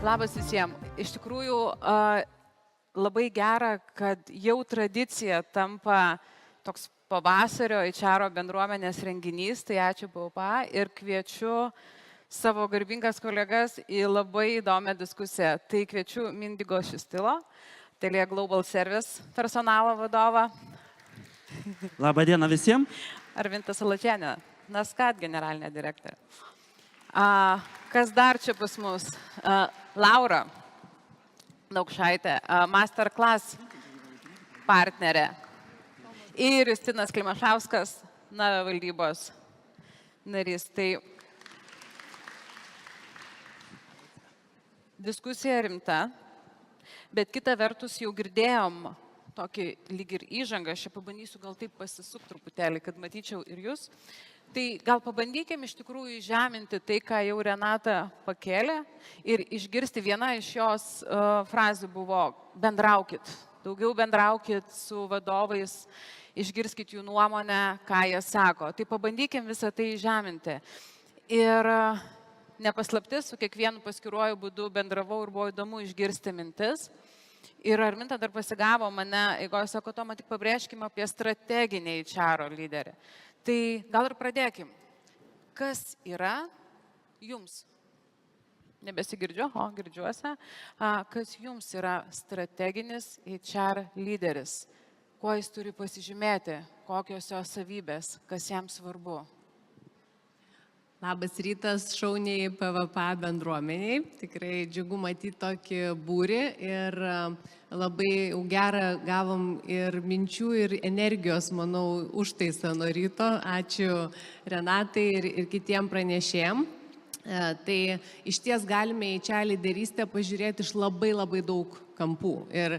Labas visiems. Iš tikrųjų, labai gera, kad jau tradicija tampa toks pavasario HR bendruomenės renginys, tai ačiū BUPA ir kviečiu savo garbingas kolegas į labai įdomią diskusiją. Tai kviečiu Mindigo Šistilo, Telia Global Service personalo vadovą. Labą dieną visiems. Arvinta Salačienė, Naskat generalinė direktorė. Kas dar čia pas mus? Laura Daukšaitė, Masterclass partnerė. Ir Justinas Klimašauskas, valdybos narys. Tai diskusija rimta, bet kita vertus jau girdėjom tokį lyg ir įžangą, aš čia pabandysiu gal taip pasisukti truputėlį, kad matyčiau ir jūs. Tai gal pabandykim iš tikrųjų žeminti tai, ką jau Renata pakėlė ir išgirsti. Viena iš jos frazių buvo bendraukit, daugiau bendraukit su vadovais, išgirskit jų nuomonę, ką jie sako. Tai pabandykim visą tai žeminti. Ir nepaslaptis, su kiekvienu paskiruoju būdu bendravau ir buvo įdomu išgirsti mintis. Ir Arminta dar pasigavo mane, jeigu aš sako, Toma, tik pabrėžkime apie strateginį HR lyderį. Tai gal ir pradėkim. Kas yra jums? Nebesigirdžiu, girdžiuosi. Kas jums yra strateginis HR lyderis? Kuo jis turi pasižymėti? Kokios jo savybės? Kas jam svarbu? Labas rytas šauniai PVPA bendruomeniai. Tikrai džiugu matyti tokį būrį ir labai gerą gavom ir minčių, ir energijos, manau, užtaisą nuo ryto. Ačiū Renatai ir kitiem pranešėjim. Tai iš ties galime į čia lyderystę pažiūrėti iš labai daug kampų. Ir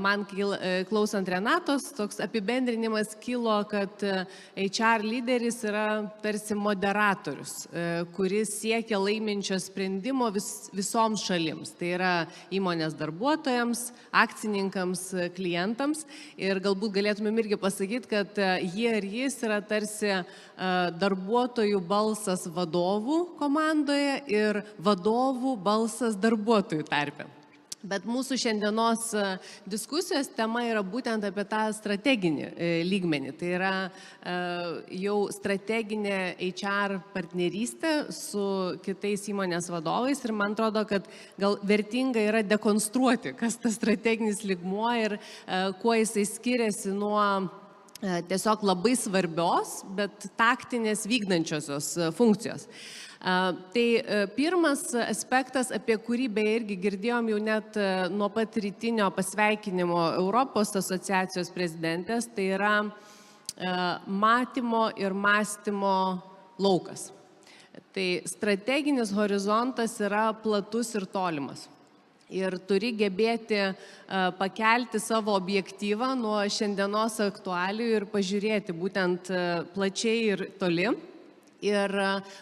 man klausant Renatos, toks apibendrinimas kilo, kad HR lyderis yra tarsi moderatorius, kuris siekia laiminčio sprendimo visoms šalims. Tai yra įmonės darbuotojams, akcininkams, klientams. Ir galbūt galėtumėm irgi pasakyti, kad jie ir jis yra tarsi darbuotojų balsas vadovų komandoje ir vadovų balsas darbuotojų tarpe. Bet mūsų šiandienos diskusijos tema yra būtent apie tą strateginį lygmenį. Tai yra jau strateginė HR partnerystė su kitais įmonės vadovais ir man atrodo, kad gal vertinga yra dekonstruoti, kas tas strateginis lygmuo ir kuo jisai skiriasi nuo tiesiog labai svarbios, bet taktinės vykdančiosios funkcijos. Tai pirmas aspektas, apie kurį beje irgi girdėjom jau net nuo pat rytinio pasveikinimo Europos asociacijos prezidentės, tai yra matymo ir mąstymo laukas. Tai strateginis horizontas yra platus ir tolimas. Ir turi gebėti pakelti savo objektyvą nuo šiandienos aktualijų ir pažiūrėti būtent plačiai ir toli. Ir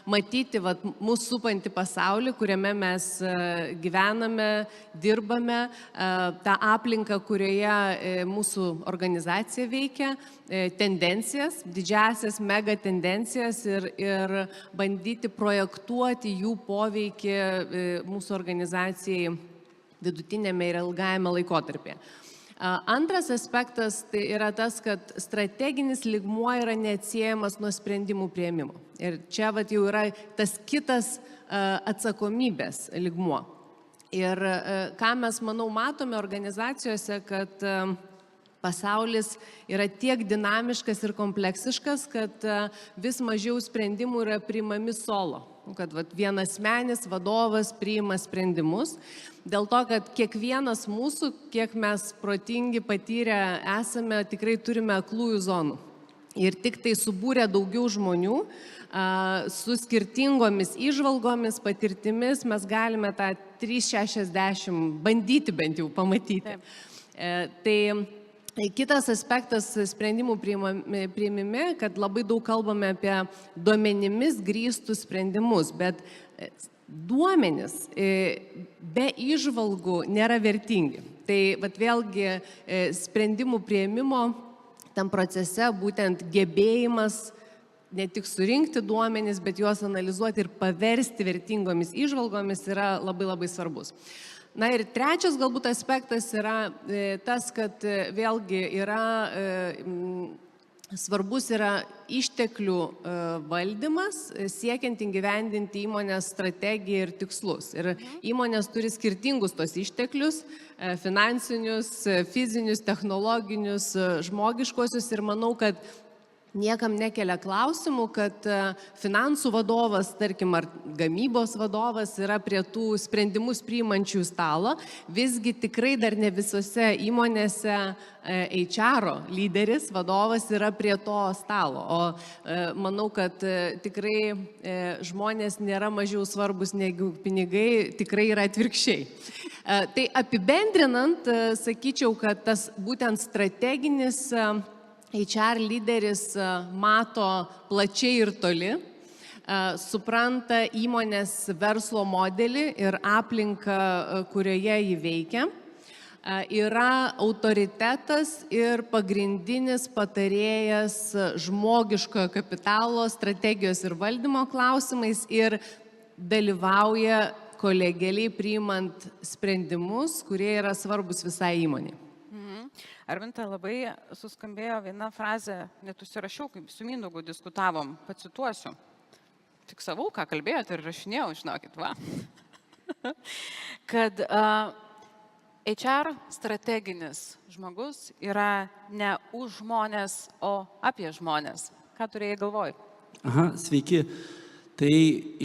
matyti mūsų supantį pasaulį, kuriame mes gyvename, dirbame, tą aplinką, kurioje mūsų organizacija veikia, tendencijas, didžiasias mega tendencijas ir bandyti projektuoti jų poveikį mūsų organizacijai vidutinėme ir ilgajame laikotarpyje. Antras aspektas tai yra tas, kad strateginis lygmuo yra neatsiejamas nuo sprendimų priėmimo. Ir čia jau yra tas kitas atsakomybės lygmuo. Ir ką mes, manau, matome organizacijose, kad pasaulis yra tiek dinamiškas ir kompleksiškas, kad vis mažiau sprendimų yra priimami solo. Kad vienasmenis vadovas priima sprendimus, dėl to, kad kiekvienas mūsų, kiek mes protingi patyrę esame, tikrai turime aklųjų zonų. Ir tik tai subūrę daugiau žmonių su skirtingomis įžvalgomis, patirtimis, mes galime tą 360 bandyti bent jau pamatyti. Tai kitas aspektas sprendimų priėmime, kad labai daug kalbame apie duomenimis grįstus sprendimus, bet duomenys be įžvalgų nėra vertingi. Tai vėlgi sprendimų priėmimo tam procese būtent gebėjimas ne tik surinkti duomenis, bet juos analizuoti ir paversti vertingomis įžvalgomis yra labai labai svarbus. Na ir trečias galbūt aspektas yra tas, kad vėlgi yra svarbus yra išteklių valdymas, siekiant įgyvendinti įmonės strategiją ir tikslus. Ir įmonės turi skirtingus tos išteklius, finansinius, fizinius, technologinius, žmogiškosius ir manau, kad niekam nekelia klausimų, kad finansų vadovas, tarkim, ar gamybos vadovas yra prie tų sprendimus priimančių stalo. Visgi tikrai dar ne visose įmonėse HR lyderis, vadovas yra prie to stalo. O manau, kad tikrai žmonės nėra mažiau svarbus negu pinigai, tikrai yra atvirkščiai. Tai apibendrinant, sakyčiau, kad tas būtent strateginis HR lyderis mato plačiai ir toli, supranta įmonės verslo modelį ir aplinką, kurioje jį veikia, yra autoritetas ir pagrindinis patarėjas žmogiškojo kapitalo, strategijos ir valdymo klausimais ir dalyvauja kolegialiai priimant sprendimus, kurie yra svarbus visai įmonei. Arminta, labai suskambėjo viena frazė, net užsirašiau, kaip su Mindaugu diskutavom, pacituosiu. Fiksavau, ką kalbėjote ir rašinėjau, žinokit, va. Kad HR strateginis žmogus yra ne už žmonės, o apie žmonės. Ką turėjai galvoj? Aha, sveiki. Tai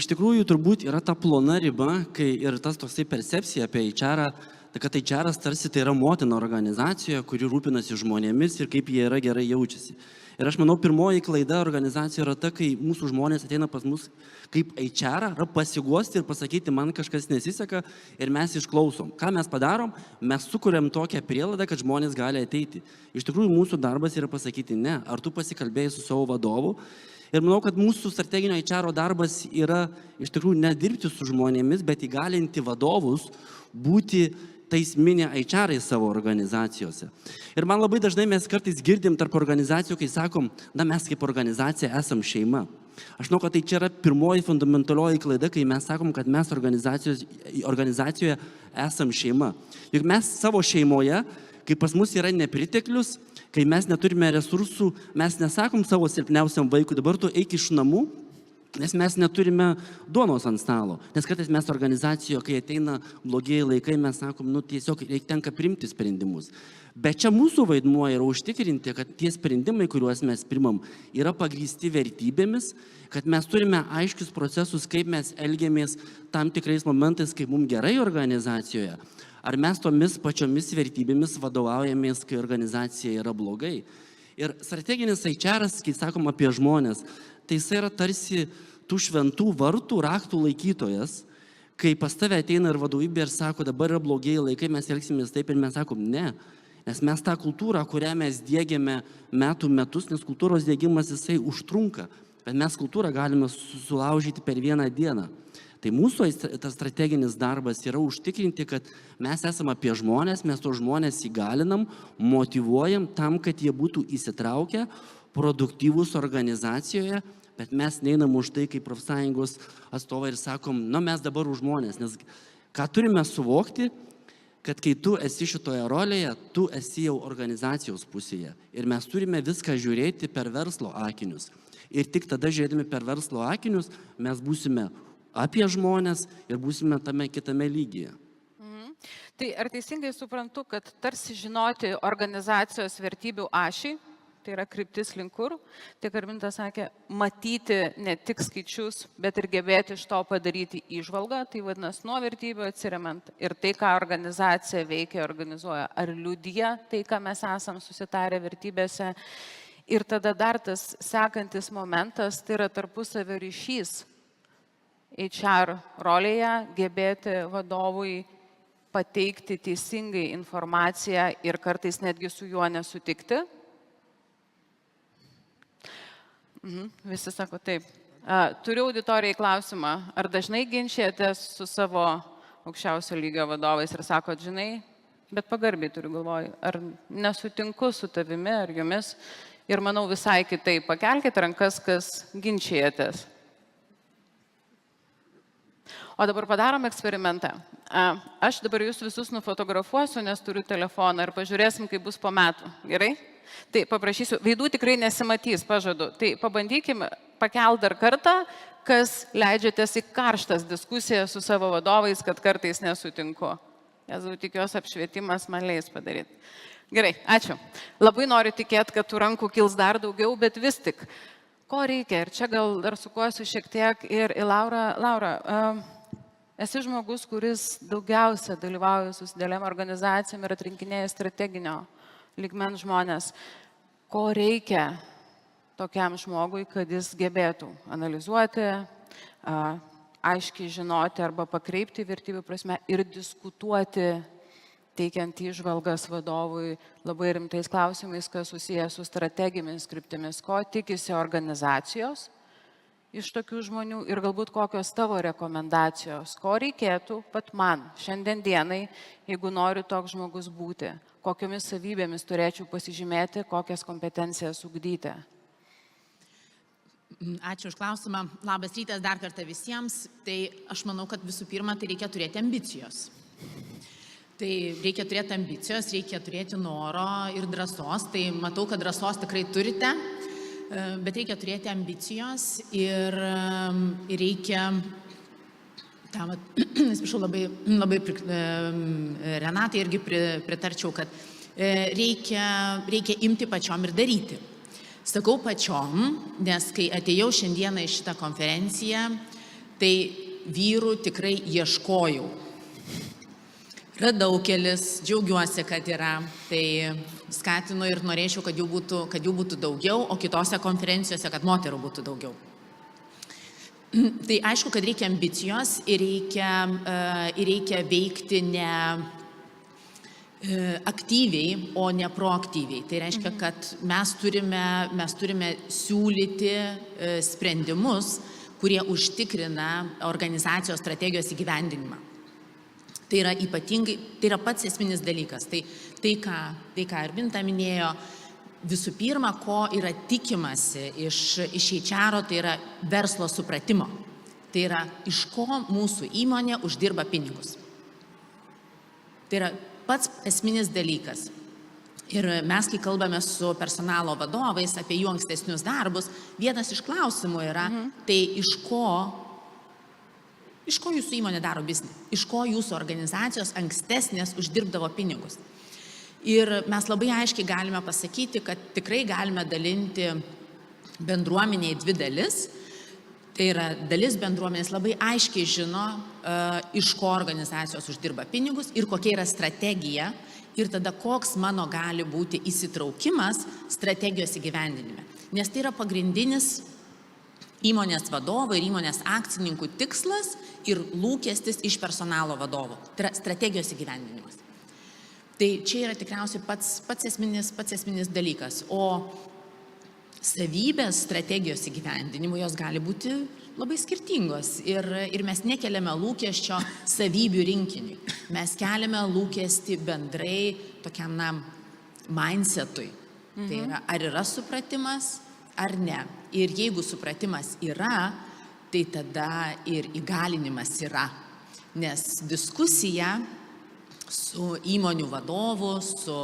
iš tikrųjų turbūt yra ta plona riba, kai ir tas toksai percepcija apie HR-ą, kad HR-as tarsi tai yra motina organizacija, kuri rūpinasi žmonėmis ir kaip jie yra gerai jaučiasi. Ir aš manau, pirmoji klaida organizacijoje yra ta, kai mūsų žmonės ateina pas mus kaip HR, yra pasiguosti ir pasakyti, man kažkas nesiseka ir mes išklausom. Ką mes padarom? Mes sukuriam tokią prielaidą, kad žmonės gali ateiti. Iš tikrųjų, mūsų darbas yra pasakyti ne. Ar tu pasikalbėjai su savo vadovu? Ir manau, kad mūsų strateginio HR darbas yra iš tikrųjų nedirbti su žmonėmis, bet įgalinti vadovus būti tais mini HR-ai savo organizacijose. Ir man labai dažnai mes kartais girdim tarp organizacijų, kai sakom, na mes kaip organizacija esam šeima. Aš žinau, kad tai čia yra pirmoji fundamentalioji klaida, kai mes sakom, kad mes organizacijoje esam šeima. Juk mes savo šeimoje, kai pas mus yra nepriteklius, kai mes neturime resursų, mes nesakom savo silpniausiam vaikui, dabar tu eik iš namų, nes mes neturime duonos ant stalo. Nes kartais mes organizacijoje, kai ateina blogieji laikai, mes sakom, nu tiesiog tenka priimti sprendimus. Bet čia mūsų vaidmuo yra užtikrinti, kad tie sprendimai, kuriuos mes primam, yra pagrįsti vertybėmis, kad mes turime aiškius procesus, kaip mes elgiamės tam tikrais momentais, kaip mums gerai organizacijoje. Ar mes tomis pačiomis vertybėmis vadovaujamės, kai organizacija yra blogai. Ir strateginis HR-as, kai sakom apie žmonės, tai jis yra tarsi tų šventų vartų, raktų laikytojas, kai pas tave ateina ir vadovybė ir sako, dabar yra blogieji laikai, mes elgsimės taip ir mes sakom, ne. Nes mes tą kultūrą, kurią mes diegiame metus, nes kultūros diegimas jisai užtrunka, bet mes kultūrą galime sulaužyti per vieną dieną. Tai mūsų tas strateginis darbas yra užtikrinti, kad mes esame apie žmonės, mes to žmonės įgalinam, motyvuojam tam, kad jie būtų įsitraukę, produktyvūs organizacijoje, bet mes neinam už tai kaip profsąjungos atstovai ir sakom, na mes dabar už žmonės, nes ką turime suvokti, kad kai tu esi šitoje rolėje, tu esi jau organizacijos pusėje ir mes turime viską žiūrėti per verslo akinius. Ir tik tada žiūrėdami per verslo akinius mes būsime apie žmonės ir būsime tame kitame lygyje. Tai ar teisingai suprantu, kad tarsi žinoti organizacijos vertybių ašį, tai yra kryptis link kur, tiek Arminta sakė, matyti ne tik skaičius, bet ir gebėti iš to padaryti įžvalgą, tai vadinasi nuo vertybių atsiremiant ir tai, ką organizacija veikia, organizuoja, ar liudija tai, ką mes esam susitarę vertybėse. Ir tada dar tas sekantis momentas, tai yra tarpusavio ryšys HR rolėje, gebėti vadovui pateikti teisingai informaciją ir kartais netgi su juo nesutikti. Visi sako taip. Turiu auditorijai klausimą. Ar dažnai ginčijatės su savo aukščiausio lygio vadovais ir sakot, žinai, bet pagarbiai turiu galvoj, ar nesutinku su tavimi ar jumis Ir manau visai kitaip. Pakelkite rankas, kas ginčijatės. O dabar padarom eksperimentą. Aš dabar jūs visus nufotografuosiu, nes turiu telefoną ir pažiūrėsim, kaip bus po metų. Gerai? Tai paprašysiu, veidų tikrai nesimatys, pažadu. Tai pabandykim pakelt dar kartą, kas leidžiatės į karštas diskusijas su savo vadovais, kad kartais nesutinku. Jėzau, tikiuosi apšvietimas man leis padaryti. Gerai, ačiū. Labai noriu tikėti, kad tų rankų kils dar daugiau, bet vis tik, ko reikia? Ir čia gal dar sukuosiu šiek tiek ir į Laurą. Laura, esi žmogus, kuris daugiausia dalyvauja su didelėm organizacijom ir atrinkinėja strateginio lygmens žmonės. Ko reikia tokiam žmogui, kad jis gebėtų analizuoti, aiškiai žinoti arba pakreipti vertybių prasme ir diskutuoti, teikiant įžvalgas vadovui labai rimtais klausimais, kas susijęs su strategijomis kryptimis, ko tikisi organizacijos iš tokių žmonių ir galbūt kokios tavo rekomendacijos, ko reikėtų pat man šiandien dienai, jeigu noriu toks žmogus būti, kokiomis savybėmis turėčiau pasižymėti, kokias kompetencijas ugdyti. Ačiū už klausimą. Labas rytas dar kartą visiems. Tai aš manau, kad visų pirma, tai reikia turėti ambicijos. Tai reikia turėti ambicijos, reikia turėti noro ir drąsos. Tai matau, kad drąsos tikrai turite, bet reikia turėti ambicijos ir reikia, atsiprašau, labai Renatai irgi pritarčiau, kad reikia imti pačiom ir daryti. Sakau pačiom, nes kai atėjau šiandieną į šitą konferenciją, tai vyrų tikrai ieškojau. Radau kelis, džiaugiuosi, kad yra, tai skatinu ir norėčiau, kad jų būtų daugiau, o kitose konferencijose, kad moterų būtų daugiau. Tai aišku, kad reikia ambicijos ir reikia veikti ne aktyviai, o ne proaktyviai. Tai reiškia, kad mes turime siūlyti sprendimus, kurie užtikrina organizacijos strategijos įgyvendinimą. Tai yra ypatingai, tai yra pats esminis dalykas. Tai ką ir Vinta minėjo, visų pirma, ko yra tikimasi iš HR, tai yra verslo supratimo. Tai yra, iš ko mūsų įmonė uždirba pinigus. Tai yra pats esminis dalykas. Ir mes, kai kalbame su personalo vadovais apie jų ankstesnius darbus, vienas iš klausimų yra, tai iš ko jūsų įmonė daro biznį, iš ko jūsų organizacijos ankstesnės uždirbdavo pinigus. Ir mes labai aiškiai galime pasakyti, kad tikrai galime dalinti bendruomenę į dvi dalis. Tai yra, dalis bendruomenės labai aiškiai žino, iš ko organizacijos uždirba pinigus ir kokia yra strategija ir tada koks mano gali būti įsitraukimas strategijos įgyvendinime. Nes tai yra pagrindinis įmonės vadovo ir įmonės akcininkų tikslas ir lūkestis iš personalo vadovo. Tai yra strategijos įgyvendinimas. Tai čia yra tikriausiai pats esminis dalykas. O savybės strategijos įgyvendinimui jos gali būti labai skirtingos ir mes nekeliame lūkesčio savybių rinkiniui. Mes keliame lūkestį bendrai tokiam mindsetui. Tai yra, ar yra supratimas, ar ne. Ir jeigu supratimas yra, tai tada ir įgalinimas yra. Nes diskusija su įmonių vadovu, su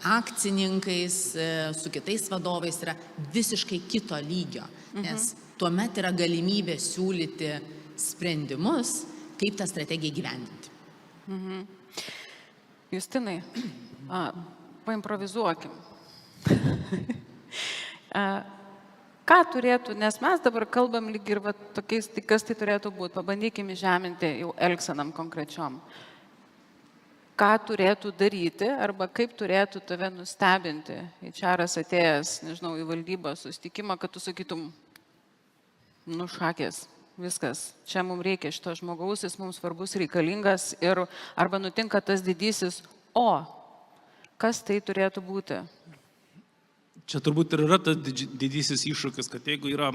akcininkais, su kitais vadovais yra visiškai kito lygio, nes tuomet yra galimybė siūlyti sprendimus, kaip tą strategiją įgyvendinti. Justinai, paimprovizuokim. Ką turėtų, nes mes dabar kalbam lyg ir tokiais, kas tai turėtų būti, pabandykim įžeminti jau elgsenam konkrečiom. Ką turėtų daryti arba kaip turėtų tave nustebinti HR-as atėjęs, nežinau, į valdybos susitikimą, kad tu sakytum, šakės, viskas, čia mums reikia šito žmogaus, jis mums svarbus, reikalingas ir arba nutinka tas didysis, kas tai turėtų būti? Čia turbūt ir yra tas didysis iššūkis, kad jeigu yra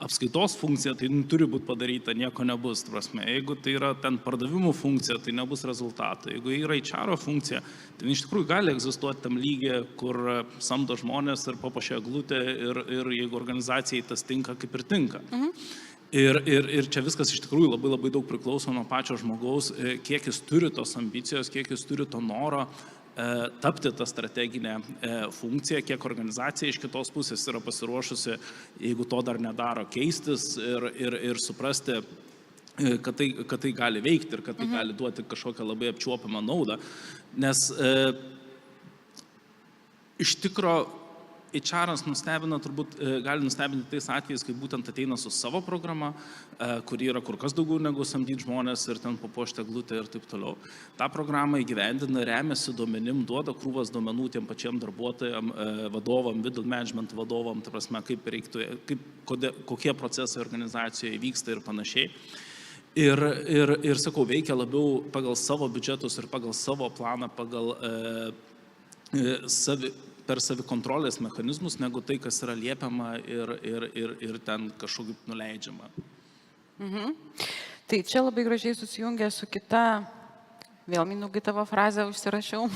apskaitos funkcija, tai turi būti padaryta, nieko nebus. Prasme. Jeigu tai yra ten pardavimų funkcija, tai nebus rezultatų. Jeigu yra HR funkcija, tai iš tikrųjų gali egzistuoti tam lygiai, kur samdo žmonės ir papuošia eglutę ir jeigu organizacijai tas tinka, kaip ir tinka. Ir čia viskas iš tikrųjų labai daug priklauso nuo pačio žmogaus, kiek jis turi tos ambicijos, kiek jis turi to noro tapti tą strateginę funkciją, kiek organizacija iš kitos pusės yra pasiruošusi, jeigu to dar nedaro, keistis ir suprasti, kad tai gali veikti ir kad tai gali duoti kažkokią labai apčiuopiamą naudą. Nes iš tikro HR-as nustebina, turbūt gali nustebinti tais atvejais, kai būtent ateina su savo programa, kuri yra kur kas daugiau negu samdyti žmonės ir ten papuošti eglutę ir taip toliau. Ta programa įgyvendina, remiasi duomenim, duoda krūvas duomenų tiem pačiam darbuotojam, vadovam, middle management vadovam, ta prasme, kokie procesai organizacijoje vyksta ir panašiai. Ir sakau, veikia labiau pagal savo biudžetus ir pagal savo planą, per savikontrolės mechanizmus, negu tai, kas yra liepiama ir ten kažkokį nuleidžiama. Tai čia labai gražiai susijungia su kita, vėl Mindaugai tavo frazę užsirašiau.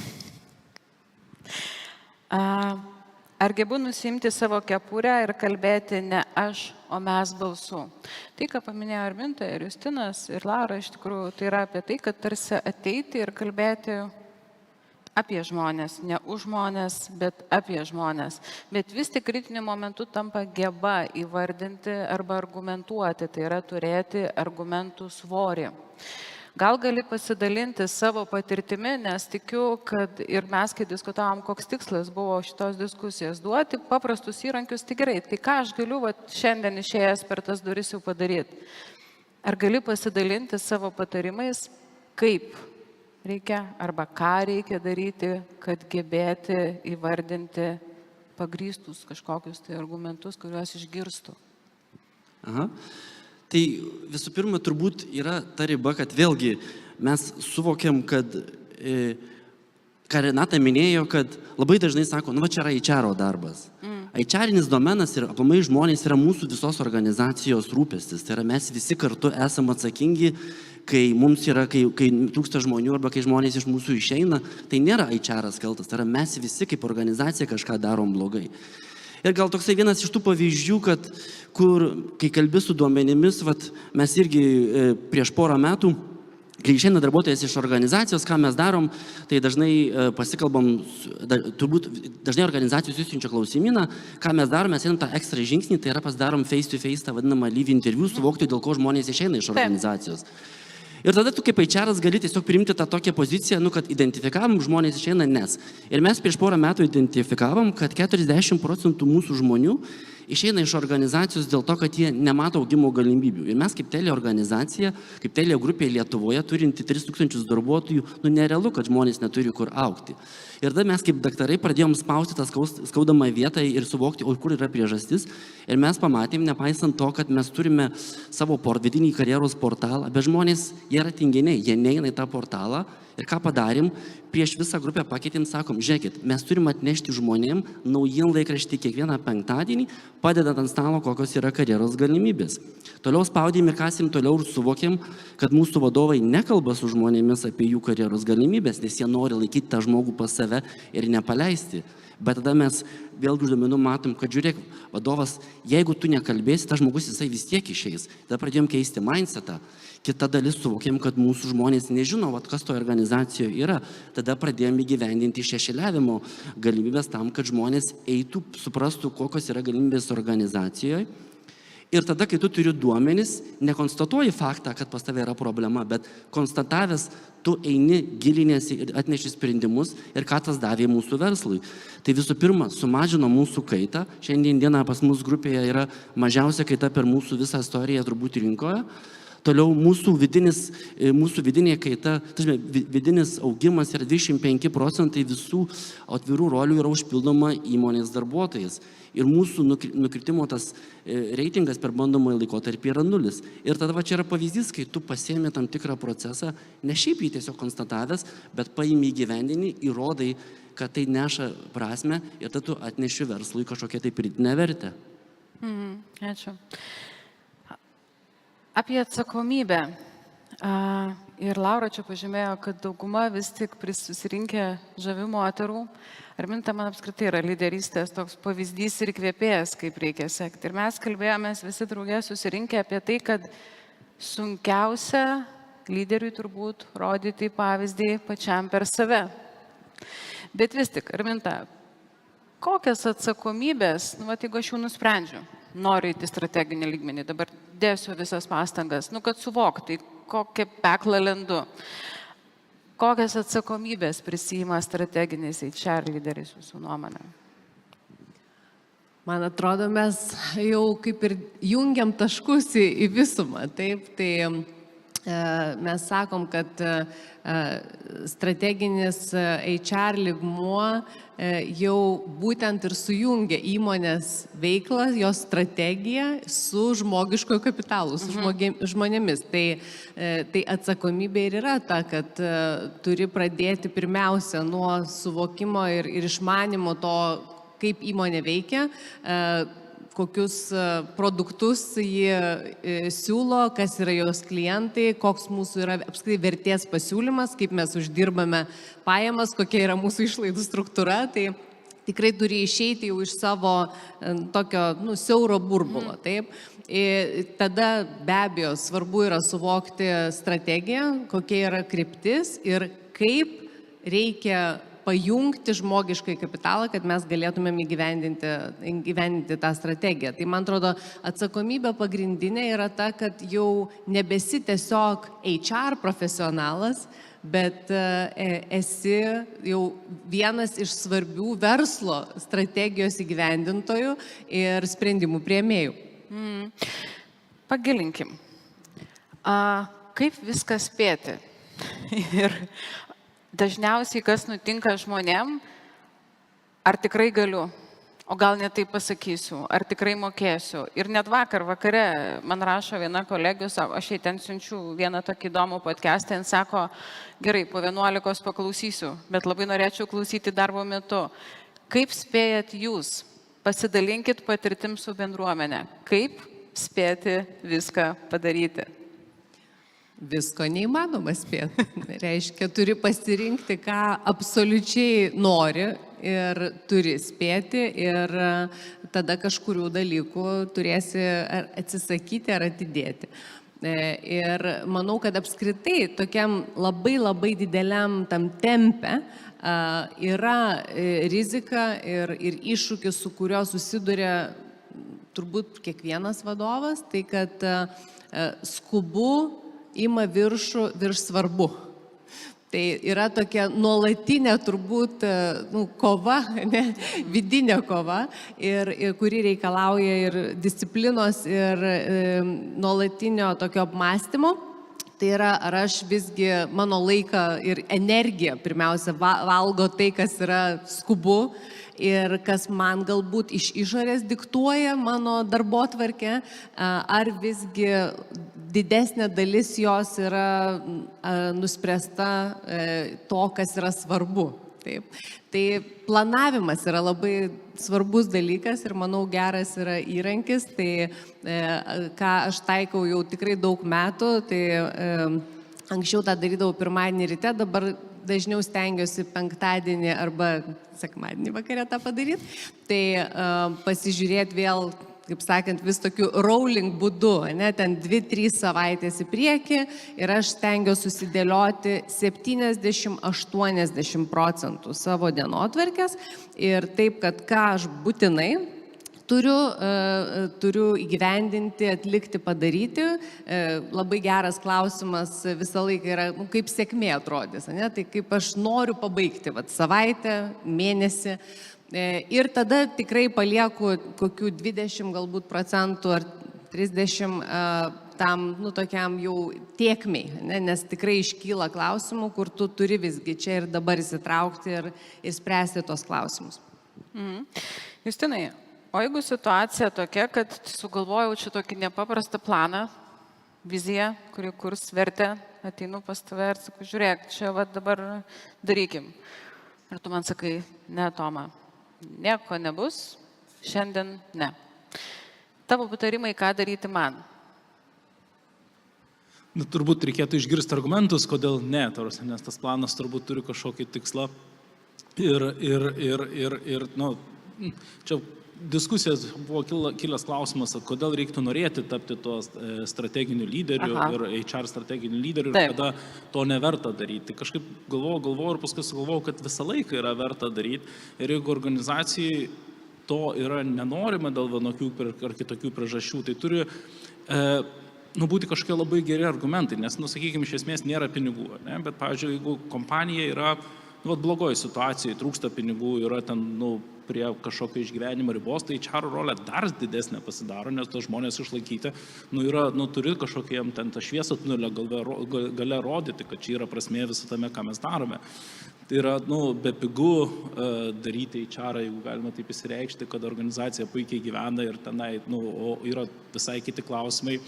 Ar gebu nusimti savo kepurę ir kalbėti ne aš, o mes balsu? Tai, ką paminėjo Arminta ir Justinas ir Laura, iš tikrųjų, tai yra apie tai, kad tarsi ateiti ir kalbėti apie žmonės, ne už žmonės, bet apie žmonės. Bet vis tik kritiniu momentu tampa geba įvardinti arba argumentuoti, tai yra turėti argumentų svorį. Gal gali pasidalinti savo patirtimi, nes tikiu, kad ir mes, kai diskutavom, koks tikslas buvo šitos diskusijos, duoti paprastus įrankius, tai gerai, tai ką aš galiu šiandien išėjęs per tas duris jau padaryti? Ar gali pasidalinti savo patarimais, kaip reikia arba ką reikia daryti, kad gebėti įvardinti pagrįstus kažkokius tai argumentus, kuriuos išgirstų? Aha. Tai visų pirma, turbūt yra ta riba, kad vėlgi mes suvokiam, kad, ką Renata minėjo, kad labai dažnai sako, nu va čia yra HR darbas. HR-inis domenas ir aplamai žmonės yra mūsų visos organizacijos rūpestis. Tai yra mes visi kartu esame atsakingi, kai mums yra, kai trūksta žmonių arba kai žmonės iš mūsų išeina, tai nėra HR-as kaltas, tai yra mes visi kaip organizacija kažką darom blogai. Ir gal toksai vienas iš tų pavyzdžių, kad kur, kai kalbi su duomenimis, mes irgi prieš porą metų, kai išeina darbuotojas iš organizacijos, ką mes darom, tai dažnai pasikalbam, turbūt dažnai organizacijos išsiunčia klausimyną, ką mes darom, mes einam tą ekstra žingsnį, tai yra pasidarom face-to-face, tą vadinamą live interview, suvokti, dėl ko žmonės išeina iš organizacijos. Ir tada tu kaip HR-as gali tiesiog priimti tą tokią poziciją, kad identifikavom, žmonės išeina nes. Ir mes prieš porą metų identifikavom, kad 40% mūsų žmonių išeina iš organizacijos dėl to, kad jie nemato augimo galimybių. Ir mes kaip teleorganizacija, kaip telegrupė Lietuvoje, turinti 3000 darbuotojų, nerealu, kad žmonės neturi kur augti. Ir tada mes kaip daktarai pradėjom spausti tą skaudamą vietą ir suvokti, o kur yra priežastis. Ir mes pamatėm, nepaisant to, kad mes turime savo vidinį karjeros portalą, bet žmonės, jie yra tinginiai, jie neina į tą portalą. Ir ką padarėm, prieš visą grupę pakeitėm, sakom, žiūrėkit, mes turim atnešti žmonėm naujienlaikraštį kiekvieną penktadienį, padedant ant stalo, kokios yra karjeros galimybės. Toliau spaudėm ir kasėm, toliau ir suvokėm, kad mūsų vadovai nekalba su žmonėmis apie jų karjeros galimybės, nes jie nori laikyti tą žmogų pas save ir nepaleisti. Bet tada mes vėlgi už duomenų matom, kad žiūrėk, vadovas, jeigu tu nekalbėsi, tas žmogus jisai vis tiek išeis. Tada pradėjom keisti mindsetą. Kita dalis suvokėm, kad mūsų žmonės nežino, kas toje organizacijoje yra. Tada pradėjom įgyvendinti šešėliavimo galimybės tam, kad žmonės eitų, suprastų, kokios yra galimybės organizacijoje. Ir tada, kai tu turi duomenis, nekonstatuoji faktą, kad pas tave yra problema, bet konstatavęs, tu eini, gilinėsi ir atneši sprendimus ir ką tas davė mūsų verslui. Tai visų pirma, sumažino mūsų kaitą. Šiandien dieną pas mus grupėje yra mažiausia kaita per mūsų visą istoriją turbūt rinkoje. Toliau mūsų vidinė kaita, vidinis augimas yra 25% visų atvirų rolių yra užpildoma įmonės darbuotojas. Ir mūsų nukritimo tas reitingas per bandomąjį laikotarpį yra 0. Ir tada čia yra pavyzdys, kai tu pasiemi tam tikrą procesą, ne šiaip jį tiesiog konstatavęs, bet paimi įgyvendinį, įrodai, kad tai neša prasmę ir tada tu atneši verslui kažkokią tai pridėtinę vertę. Ačiū. Apie atsakomybę. Ir Laura čia pažymėjo, kad dauguma vis tik susirinkę žavių moterų. Arminta man apskritai yra lyderystės toks pavyzdys ir įkvėpėjas, kaip reikia sekti. Ir mes kalbėjomės visi draugė susirinkę apie tai, kad sunkiausia lyderiui turbūt rodyti pavyzdį pačiam per save. Bet vis tik, Arminta, kokias atsakomybės, jeigu aš jau nusprendžiu, noriu įti strateginį lygmenį, dabar dėsiu visas pastangas, kad suvokti, kokią peklą lendu. Kokias atsakomybės prisima strateginis HR lyderis jūsų nuomonė? Man atrodo, mes jau kaip ir jungiam taškus į visumą. Taip, tai mes sakom, kad strateginis HR lygmuo jau būtent ir sujungia įmonės veiklą, jos strategiją su žmogiškojo kapitalu, su žmonėmis. Tai atsakomybė ir yra ta, kad turi pradėti pirmiausia nuo suvokimo ir išmanimo to, kaip įmonė veikia, kokius produktus jie siūlo, kas yra jos klientai, koks mūsų yra apskritai vertės pasiūlymas, kaip mes uždirbame pajamas, kokia yra mūsų išlaidų struktūra. Tai tikrai turi išeiti jau iš savo tokio siauro burbulo. Taip. Ir tada be abejo svarbu yra suvokti strategiją, kokia yra kryptis ir kaip reikia pajungti žmogiškai kapitalą, kad mes galėtumėm įgyvendinti tą strategiją. Tai man atrodo, atsakomybė pagrindinė yra ta, kad jau nebesi tiesiog HR profesionalas, bet esi jau vienas iš svarbių verslo strategijos įgyvendintojų ir sprendimų priėmėjų. Pagilinkim. Kaip viską spėti? Ir dažniausiai, kas nutinka žmonėm, ar tikrai galiu, o gal net taip pasakysiu, ar tikrai mokėsiu. Ir net vakare man rašo viena kolegė, aš jai ten siunčiu vieną tokį įdomų podcastą, jin sako, gerai, po 11 paklausysiu, bet labai norėčiau klausyti darbo metu. Kaip spėjat jūs? Pasidalinkit patirtim su bendruomenė. Kaip spėti viską padaryti? Visko neįmanoma spėti. Reiškia, turi pasirinkti, ką absoliučiai nori ir turi spėti ir tada kažkurių dalykų turėsi ar atsisakyti ar atidėti. Ir manau, kad apskritai tokiam labai dideliam tam tempe yra rizika ir iššūkis, su kuriuo susiduria turbūt kiekvienas vadovas, tai kad skubu ima viršų virš svarbu. Tai yra tokia nuolatinė turbūt kova, vidinė kova, kuri reikalauja ir disciplinos, ir nuolatinio tokio apmąstymo. Tai yra, ar aš visgi mano laiką ir energiją pirmiausia valgo tai, kas yra skubu ir kas man galbūt iš išorės diktuoja mano darbotvarkę, ar visgi didesnė dalis jos yra nuspręsta to, kas yra svarbu. Taip. Tai planavimas yra labai svarbus dalykas ir manau geras yra įrankis. Tai ką aš taikau jau tikrai daug metų, tai anksčiau tą darydavau pirmadienį ryte, dabar dažniau stengiuosi penktadienį arba sekmadienį vakare tą padaryti. Tai pasižiūrėti vėl, kaip sakant, vis tokiu rolling būdu, ten 2-3 savaitės į priekį ir aš stengiuosi susidėlioti 70-80% savo dienotvarkės ir taip, kad ką aš būtinai turiu įgyvendinti, atlikti, padaryti. Labai geras klausimas visą laiką yra, kaip sėkmė atrodys, tai kaip aš noriu pabaigti savaitę, mėnesį. Ir tada tikrai palieku kokių 20 galbūt procentų ar 30 tam tokiam jau tiekmei, nes tikrai iškyla klausimų, kur tu turi visgi čia ir dabar įsitraukti ir spręsti tos klausimus. Justinai, o jeigu situacija tokia, kad sugalvojau čia tokį nepaprastą planą, viziją, kuri kurs vertę, ateinu pas tave ir sakau, žiūrėk, čia dabar darykim. Ir tu man sakai, ne, Toma, nieko nebus, šiandien ne. Tavo patarimai, ką daryti man? turbūt reikėtų išgirsti argumentus, kodėl ne, nes tas planas turbūt turi kažkokį tikslą. Ir čia diskusijas buvo kilęs klausimas, kodėl reiktų norėti tapti to strateginiu lyderiu ir HR strateginiu lyderiu ir kada to neverta daryti. Kažkaip galvojau ir paskui sugalvojau, kad visą laiką yra verta daryti ir jeigu organizacijai to yra nenorima dėl vienokių ar kitokių priežasčių, tai turi būti kažkokie labai geri argumentai, nes, sakykime, iš esmės nėra pinigų, ne? Bet, pavyzdžiui, jeigu kompanija yra blogoje situacijoje, trūksta pinigų, yra ten, prie kažkokio išgyvenimo ribos, tai HR rolė dar didesnė pasidaro, nes to žmonės išlaikyti, turi kažkokiem ten tą šviesą tunelio gale rodyti, kad čia yra prasmė visą tame, ką mes darome. Tai yra, be pigų daryti HR, jeigu galima taip įsireikšti, kad organizacija puikiai gyvena ir tenai, o yra visai kiti klausimai,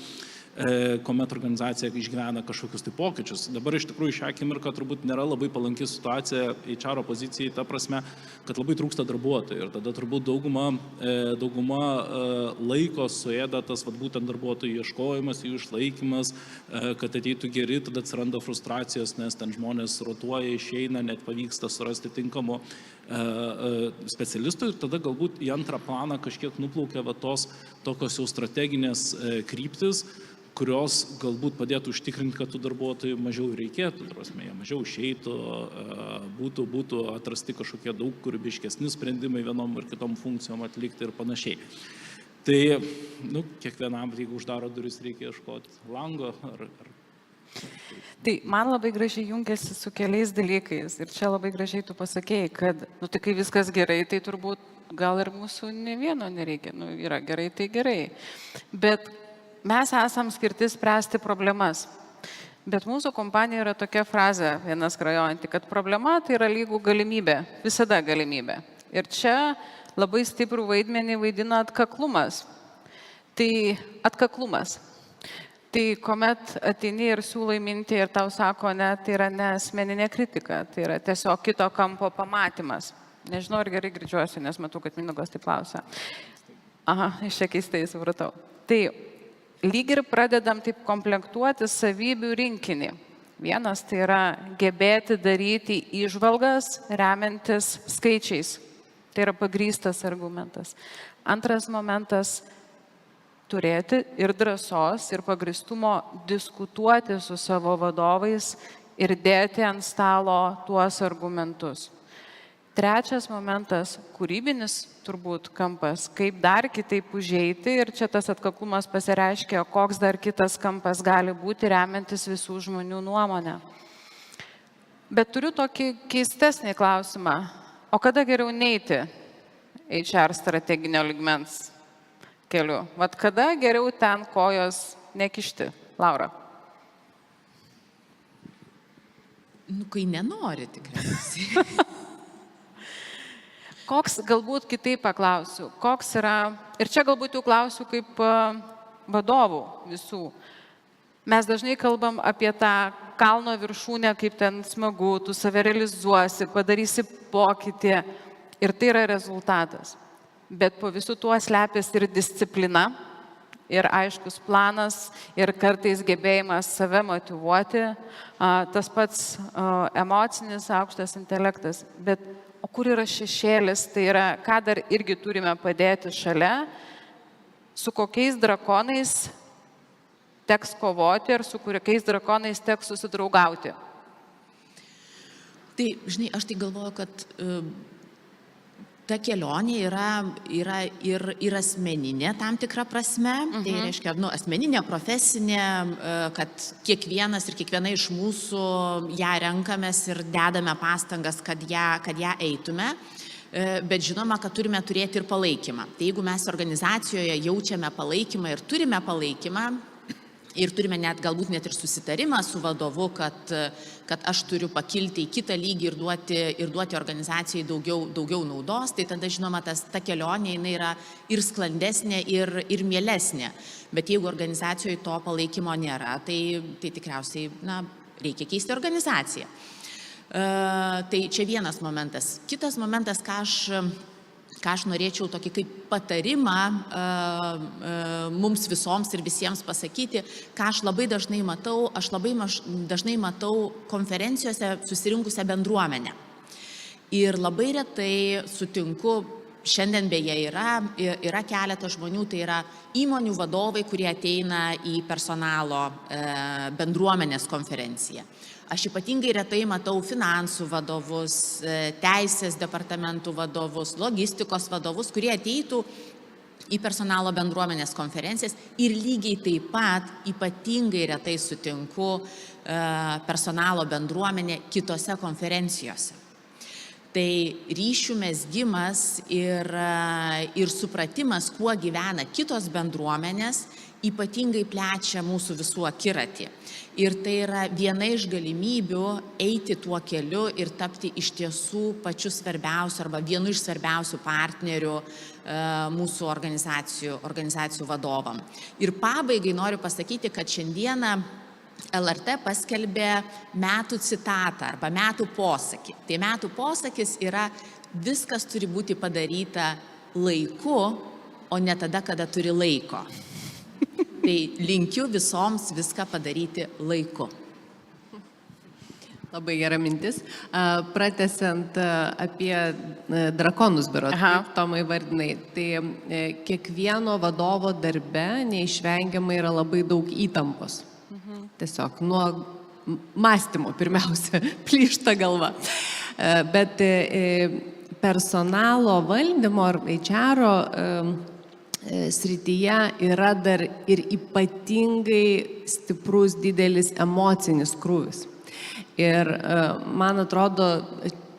kuomet organizacija išgyvena kažkokius tai pokyčius. Dabar iš tikrųjų šią akimirką turbūt nėra labai palanki situacija HR pozicijai, ta prasme, kad labai trūksta darbuotojų ir tada turbūt dauguma laiko suėda tas būtent darbuotojų ieškojimas, jų išlaikymas, kad ateitų geri, tada atsiranda frustracijos, nes ten žmonės rotuoja, išeina, net pavyksta surasti tinkamų specialistų ir tada galbūt į antrą planą kažkiek nuplaukia tos tokios jau strateginės kryptis, kurios galbūt padėtų užtikrinti, kad tų darbuotojų mažiau reikėtų, jie mažiau išeitų, būtų atrasti kažkokie daug kūrybiškesni sprendimai vienom ir kitom funkcijom atlikti ir panašiai. Tai, kiekvienam, jeigu uždaro duris, reikia ieškoti lango. Tai man labai gražiai jungiasi su keliais dalykais ir čia labai gražiai tu pasakėjai, kad, tai kai viskas gerai, tai turbūt gal ir mūsų ne vieno nereikia, yra gerai, tai gerai. Bet mes esam skirti spręsti problemas. Bet mūsų kompanija yra tokia frazė, viena skrajojanti, kad problema tai yra lygų galimybė, visada galimybė. Ir čia labai stiprų vaidmenį vaidina atkaklumas. Tai atkaklumas. Tai kuomet ateini ir siūlai mintį ir tau sako, ne, tai yra ne asmeninė kritika, tai yra tiesiog kito kampo pamatymas. Nežinau, ar gerai girdžiuosi, nes matau, kad Mindaugas taip klausia. Aha, iš čia keistai supratau. Tai lyg ir pradedam taip komplektuoti savybių rinkinį. Vienas tai yra gebėti daryti įžvalgas remiantis skaičiais. Tai yra pagrįstas argumentas. Antras momentas - turėti ir drąsos, ir pagrįstumo diskutuoti su savo vadovais ir dėti ant stalo tuos argumentus. Trečias momentas - kūrybinis turbūt kampas, kaip dar kitaip užeiti ir čia tas atkaklumas pasireiškia, koks dar kitas kampas gali būti remiantis visų žmonių nuomonę. Bet turiu tokį keistesnį klausimą. O kada geriau neiti HR strateginio lygmens keliu? Vat kada geriau ten kojos nekišti? Laura. Kai nenori tikriausiai. Koks, galbūt kitaip paklausiu, koks yra, ir čia galbūt jau klausiu kaip vadovų visų. Mes dažnai kalbam apie tą kalno viršūnę, kaip ten smagu, tu save realizuosi, padarysi pokytį ir tai yra rezultatas. Bet po visų tuo slepiasi ir disciplina, ir aiškus planas, ir kartais gebėjimas save motyvuoti, tas pats emocinis aukštas intelektas. Bet o kur yra šešėlis, tai yra, ką dar irgi turime padėti šalia, su kokiais drakonais teks kovoti ir su kokiais drakonais teks susidraugauti. Tai, žinai, aš tai galvoju, kad ta kelionė yra ir asmeninė tam tikra prasme, tai reiškia, asmeninė, profesinė, kad kiekvienas ir kiekviena iš mūsų ją renkamės ir dedame pastangas, kad ją eitume, bet žinoma, kad turime turėti ir palaikymą. Tai jeigu mes organizacijoje jaučiame palaikymą ir turime palaikymą, ir turime galbūt net ir susitarimą su vadovu, kad aš turiu pakilti į kitą lygį ir duoti organizacijai daugiau naudos, tai tada, žinoma, ta kelionė jinai yra ir sklandesnė, ir mielesnė. Bet jeigu organizacijoje to palaikymo nėra, tai tikriausiai reikia keisti organizaciją. Tai čia vienas momentas. Kitas momentas, ką ką aš norėčiau tokį kaip patarimą mums visoms ir visiems pasakyti, ką aš labai dažnai matau, dažnai matau konferencijose susirinkusią bendruomenę. Ir labai retai sutinku, šiandien beje yra keletas žmonių, tai yra įmonių vadovai, kurie ateina į personalo bendruomenės konferenciją. Aš ypatingai retai matau finansų vadovus, teisės departamentų vadovus, logistikos vadovus, kurie ateitų į personalo bendruomenės konferencijas ir lygiai taip pat ypatingai retai sutinku personalo bendruomenė kitose konferencijose. Tai ryšių mezgimas ir supratimas, kuo gyvena kitos bendruomenės, ypatingai plečia mūsų visų akiratį. Ir tai yra viena iš galimybių eiti tuo keliu ir tapti iš tiesų pačiu svarbiausiu arba vienu iš svarbiausių partnerių mūsų organizacijų vadovam. Ir pabaigai noriu pasakyti, kad šiandieną LRT paskelbė metų citatą arba metų posakį. Tai metų posakis yra: viskas turi būti padaryta laiku, o ne tada, kada turi laiko. Tai linkiu visoms viską padaryti laiku. Labai gera mintis. Pratęsiant apie drakonus, berods, kaip Tomai vardinai, tai kiekvieno vadovo darbe neišvengiamai yra labai daug įtampos. Tiesiog nuo mąstymo pirmiausia plyšta galva. Bet personalo valdymo ar HR srityje yra dar ir ypatingai stiprus didelis emocinis krūvis. Ir man atrodo,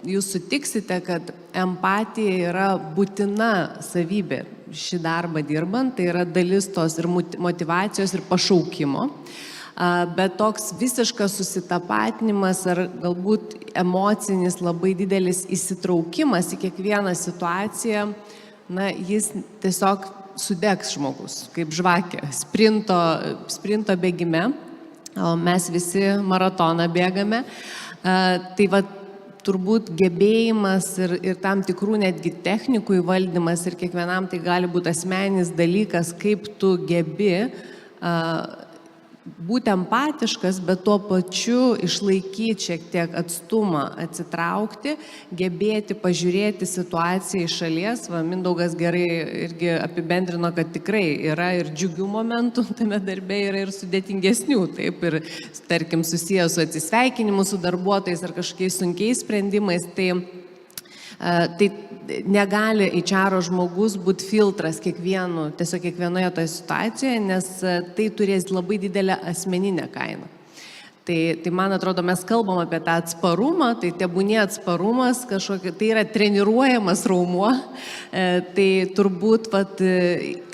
jūs sutiksite, kad empatija yra būtina savybė šį darbą dirbant, tai yra dalis tos ir motyvacijos ir pašaukimo. Bet toks visiškas susitapatinimas ar galbūt emocinis labai didelis įsitraukimas į kiekvieną situaciją, jis tiesiog sudegs žmogus, kaip žvakė, sprinto bėgime, o mes visi maratoną bėgame. Tai turbūt gebėjimas ir tam tikrų netgi technikų įvaldymas ir kiekvienam tai gali būti asmeninis dalykas, kaip tu gebi būti empatiškas, bet tuo pačiu išlaikyti šiek tiek atstumą, atsitraukti, gebėti pažiūrėti situaciją iš šalies. Mindaugas gerai irgi apibendrino, kad tikrai yra ir džiugių momentų tame darbe, yra ir sudėtingesnių, taip, ir tarkim susijęs su atsisveikinimu su darbuotojais ar kažkokiais sunkiais sprendimais. Tai negali HR žmogus būti filtras tiesiog kiekvienoje toje situacijoje, nes tai turės labai didelę asmeninę kainą. Tai man atrodo, mes kalbam apie tą atsparumą, tai tebūnie atsparumas, tai yra treniruojamas raumuo, tai turbūt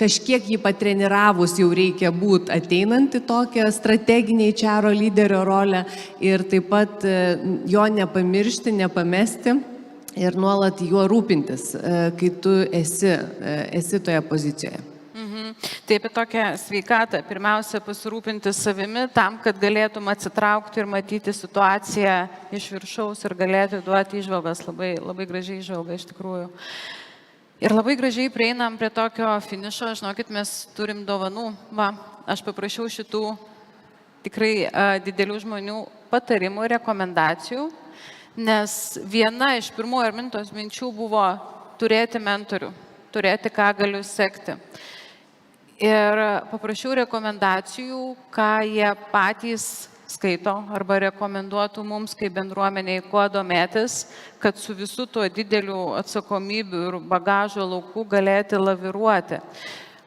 kažkiek jį patreniravus jau reikia būti ateinant į tokią strateginį HR lyderio rolę ir taip pat jo nepamiršti, nepamesti. Ir nuolat juo rūpintis, kai tu esi toje pozicijoje. Tai apie tokią sveikatą, pirmiausia, pasirūpinti savimi tam, kad galėtum atsitraukti ir matyti situaciją iš viršaus ir galėti duoti įžvalgas. Labai, labai gražiai įžvalga iš tikrųjų. Ir labai gražiai prieinam prie tokio finišo. Žinokit, mes turim dovanų. Aš paprašiau šitų tikrai didelių žmonių patarimų ir rekomendacijų. Nes viena iš pirmųjų mintos minčių buvo turėti mentorių, turėti, ką galiu sekti. Ir paprašiau rekomendacijų, ką jie patys skaito arba rekomenduotų mums kaip bendruomeniai, kuo domėtis, kad su visu tuo dideliu atsakomybių ir bagažo lauku galėti laviruoti.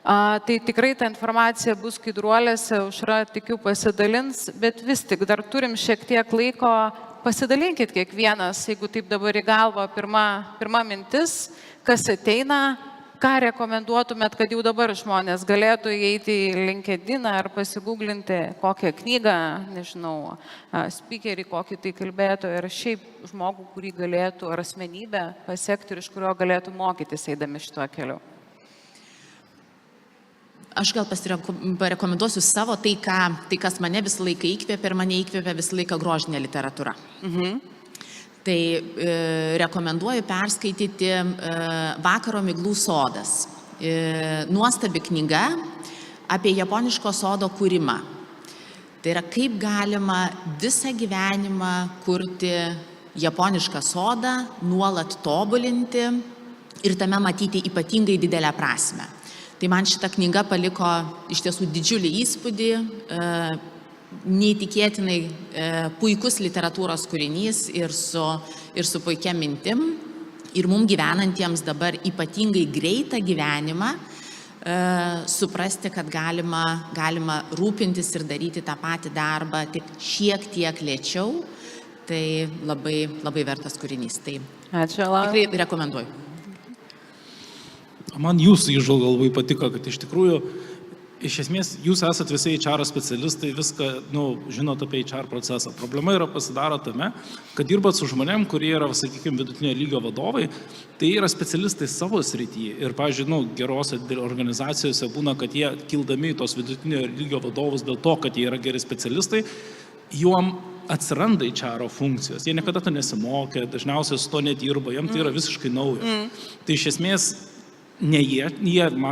Tai tikrai ta informacija bus skaidruolėse, Aušra, tikiu, pasidalins, bet vis tik dar turim šiek tiek laiko. Pasidalinkit kiekvienas, jeigu taip dabar į galvą pirma mintis, kas ateina, ką rekomenduotumėt, kad jau dabar žmonės galėtų įeiti į LinkedIn ar pasigūglinti kokią knygą, nežinau, speakerį, kokį tai kalbėtų, ir šiaip žmogų, kurį galėtų, ar asmenybę pasiekti ir iš kurio galėtų mokytis eidami šituo keliu. Aš gal parekomenduosiu savo tai, kas mane visą laiką įkvėpia ir mane įkvėpia visą laiką grožinė literatūra. Tai rekomenduoju perskaityti Vakaro miglų sodas. Nuostabi knyga apie japoniško sodo kūrimą. Tai yra, kaip galima visą gyvenimą kurti japonišką sodą, nuolat tobulinti ir tame matyti ypatingai didelę prasmę. Tai man šita knyga paliko iš tiesų didžiulį įspūdį, neįtikėtinai puikus literatūros kūrinys ir su puikia mintim. Ir mums gyvenantiems dabar ypatingai greitą gyvenimą suprasti, kad galima rūpintis ir daryti tą patį darbą tik šiek tiek lėčiau. Tai labai, labai vertas kūrinys. Tai Ačiū, Laura. tikrai rekomenduoju. Man jūsų įžvalga labai patiko, kad iš tikrųjų, iš esmės, jūs esate visi HR specialistai, viską, žinot apie HR procesą. Problema yra pasidaro tame, kad dirbat su žmonėm, kurie yra, sakykime, vidutinio lygio vadovai, tai yra specialistai savo srityje. Ir, pavyzdžiui, gerose organizacijose būna, kad jie kildami į tos vidutinio lygio vadovus dėl to, kad jie yra geri specialistai, juom atsiranda HR funkcijos. Jie niekada to nesimokė, dažniausiai su to nedirba, jiems tai yra visiškai nauja. Tai iš esmės, ne jie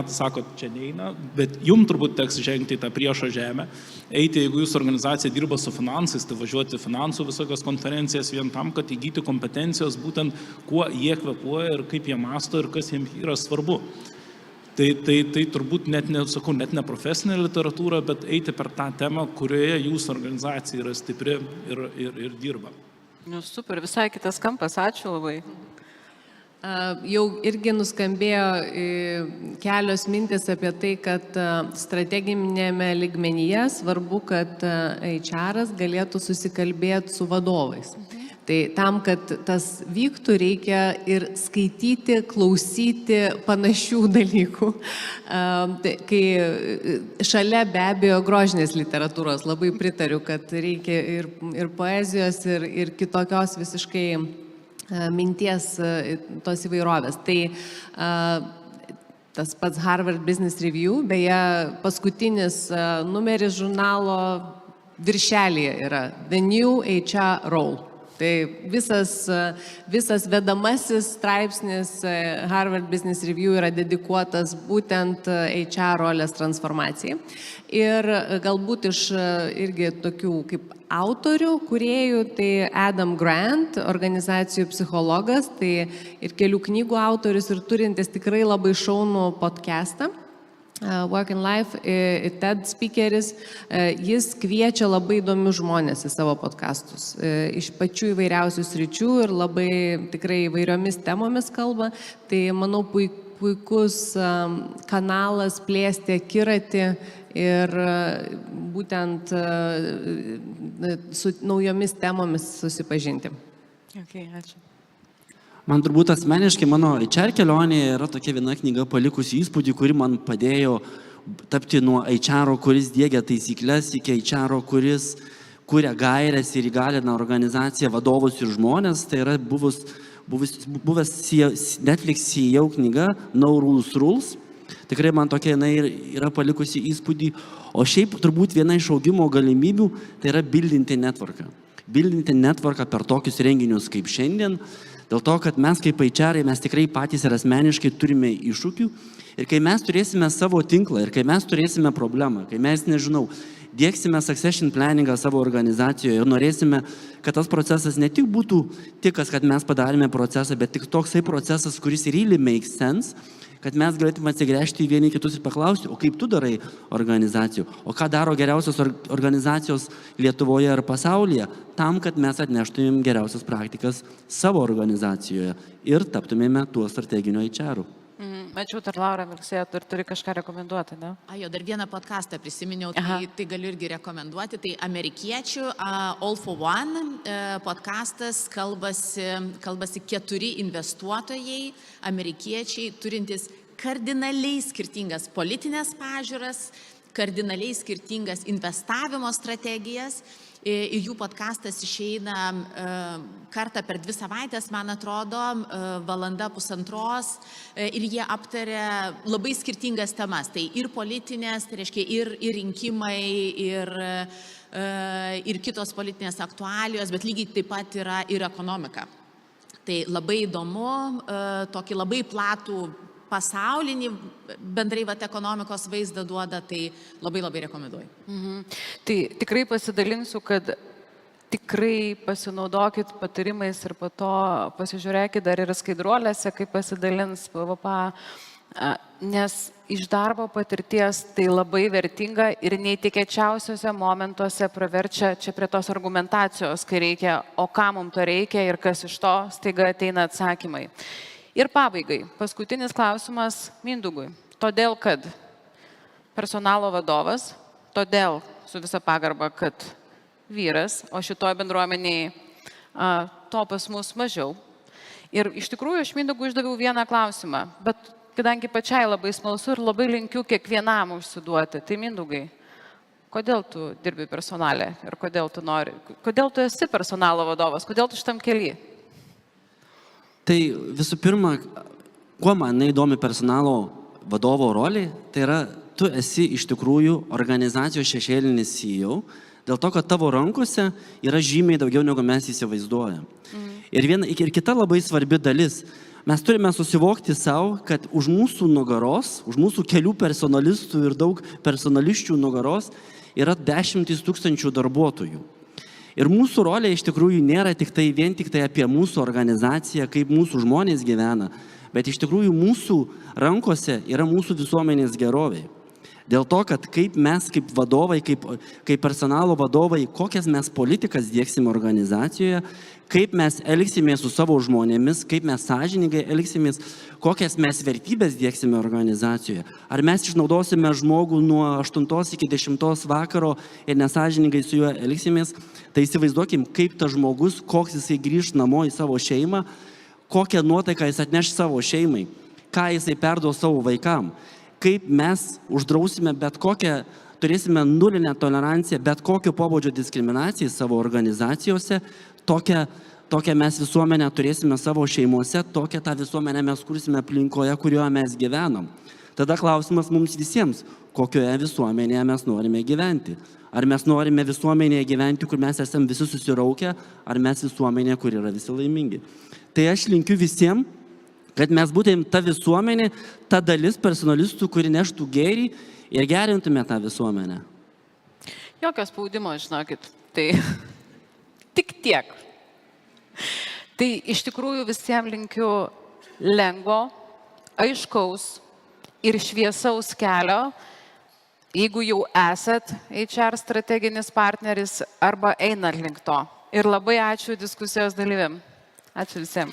sako, čia neina, bet jums turbūt teks žengti į tą priešo žemę, eiti, jeigu jūsų organizacija dirba su finansais, tai važiuoti finansų visokias konferencijas vien tam, kad įgyti kompetencijos būtent, kuo jie kvepuoja ir kaip jie masto ir kas jiems yra svarbu. Tai turbūt net ne profesinė literatūra, bet eiti per tą temą, kurioje jūsų organizacija yra stipri ir dirba. Super, visai kitas kampas, ačiū labai. Jau irgi nuskambėjo kelios mintis apie tai, kad strateginėme lygmenyje svarbu, kad HR-as galėtų susikalbėti su vadovais. Tai tam, kad tas vyktų, reikia ir skaityti, klausyti panašių dalykų. Kai šalia be abejo grožinės literatūros labai pritariu, kad reikia ir poezijos, ir kitokios visiškai minties tos įvairovės. Tai tas pats Harvard Business Review, beje, paskutinis numeris žurnalo viršelyje yra The New HR Role. Tai visas vedamasis straipsnis Harvard Business Review yra dedikuotas būtent HR rolės transformacijai. Ir galbūt iš irgi tokių kaip autorių, kūrėjų, tai Adam Grant, organizacijų psichologas, tai ir kelių knygų autorius ir turintis tikrai labai šaunų podcastą. Work and Life, TED speakeris, jis kviečia labai įdomius žmonės į savo podcastus. Iš pačių įvairiausių sričių ir labai tikrai įvairiomis temomis kalba. Tai, manau, puikus kanalas plėsti akiratį ir būtent su naujomis temomis susipažinti. Okay, ačiū. Man turbūt asmeniškai mano HR kelionėje yra tokia viena knyga palikusi įspūdį, kuri man padėjo tapti nuo HR, kuris diegia taisyklės, iki HR, kuris kuria gairias ir įgalina organizaciją, vadovus ir žmonės. Tai yra buvęs Netflix CEO knyga No Rules Rules. Tikrai man tokia jinai yra palikusi įspūdį. O šiaip turbūt viena iš augimo galimybių tai yra bildinti networką. Bildinti networką per tokius renginius kaip šiandien. Dėl to, kad mes kaip HR, mes tikrai patys ir asmeniškai turime iššūkių. Ir kai mes turėsime savo tinklą, ir kai mes turėsime problemą, kai mes, diegsime succession planningą savo organizacijoje ir norėsime, kad tas procesas ne tik būtų tikas, kad mes padarėme procesą, bet tik toksai procesas, kuris really makes sense, kad mes galėtume atsigręžti į vieni kitus ir paklausti, o kaip tu darai organizacijų, o ką daro geriausios organizacijos Lietuvoje ar pasaulyje, tam, kad mes atneštumėm geriausias praktikas savo organizacijoje ir taptumėme tuo strateginiu HR-u. Ačiū, dar Laura Mirksėja, turi kažką rekomenduoti, ne? Dar vieną podcastą prisiminiau, tai galiu irgi rekomenduoti. Tai amerikiečių All for One podcastas, kalbasi 4 investuotojai, amerikiečiai, turintys kardinaliai skirtingas politinės pažiūras, kardinaliai skirtingas investavimo strategijas. Ir jų podcastas išeina kartą per 2 savaitės, man atrodo, valanda pusantros, ir jie aptaria labai skirtingas temas. Tai ir politinės, tai reiškia ir rinkimai, ir ir kitos politinės aktualijos, bet lygiai taip pat yra ir ekonomika. Tai labai įdomu, tokį labai platų pasaulinį bendrai ekonomikos vaizdą duoda, tai labai rekomenduoju. Tai tikrai pasidalinsiu, kad tikrai pasinaudokit patarimais ir po to pasižiūrėkit dar ir skaidruolėse, kaip pasidalins PVP, nes iš darbo patirties tai labai vertinga ir neįtikėčiausiuose momentuose praverčia čia prie tos argumentacijos, kai reikia, o ką mums to reikia ir kas iš to staiga ateina atsakymai. Ir pabaigai, paskutinis klausimas Mindugui. Todėl, kad personalo vadovas, todėl su visa pagarba, kad vyras, o šitoje bendruomeniai to pas mus mažiau. Ir iš tikrųjų aš Mindugui uždaviau vieną klausimą, bet kadangi pačiai labai smalsu ir labai linkiu kiekvienam užsiduoti, tai Mindugai, kodėl tu dirbi personale ir kodėl tu esi personalo vadovas, kodėl tu šitam kely? Tai visų pirma, kuo man įdomi personalo vadovo rolė, tai yra, tu esi iš tikrųjų organizacijos šešėlinis CEO, dėl to, kad tavo rankose yra žymiai daugiau, negu mes įsivaizduojam. Ir kita labai svarbi dalis, mes turime susivokti savo, kad už mūsų nugaros, už mūsų kelių personalistų ir daug personališčių nugaros yra 10 000 darbuotojų. Ir mūsų rolė iš tikrųjų nėra vien tik tai apie mūsų organizaciją, kaip mūsų žmonės gyvena, bet iš tikrųjų mūsų rankose yra mūsų visuomenės gerovė. Dėl to, kad kaip mes, kaip vadovai, kaip personalo vadovai, kokias mes politikas dieksime organizacijoje, kaip mes elgsimės su savo žmonėmis, kaip mes sąžiningai elgsimės, kokias mes vertybės dieksime organizacijoje. Ar mes išnaudosime žmogų nuo 8 iki 10 vakaro ir nesąžiningai su juo elgsimės, tai įsivaizduokim, kaip tas žmogus, koks jisai grįž namo į savo šeimą, kokią nuotaiką jis atneš savo šeimai, ką jisai perduos savo vaikam. Kaip mes uždrausime turėsime nulinę toleranciją bet kokio pobūdžio diskriminacijai savo organizacijose, tokią mes visuomenę turėsime savo šeimose, tokią tą visuomenę mes kursime aplinkoje, kurioje mes gyvenam. Tada klausimas mums visiems, kokioje visuomenėje mes norime gyventi. Ar mes norime visuomenėje gyventi, kur mes esame visi susiraukę, ar mes visuomenėje, kur yra visi laimingi. Tai aš linkiu visiems, kad mes būtum ta visuomenė, ta dalis personalistų, kuri neštų gėrį ir gerintume tą visuomenę. Jokio spaudimo, žinokit, tai tik tiek. Tai iš tikrųjų visiems linkiu lengvo, aiškaus ir šviesaus kelio, jeigu jau esat HR strateginis partneris arba einat link to. Ir labai ačiū diskusijos dalyviam. Ačiū visiems.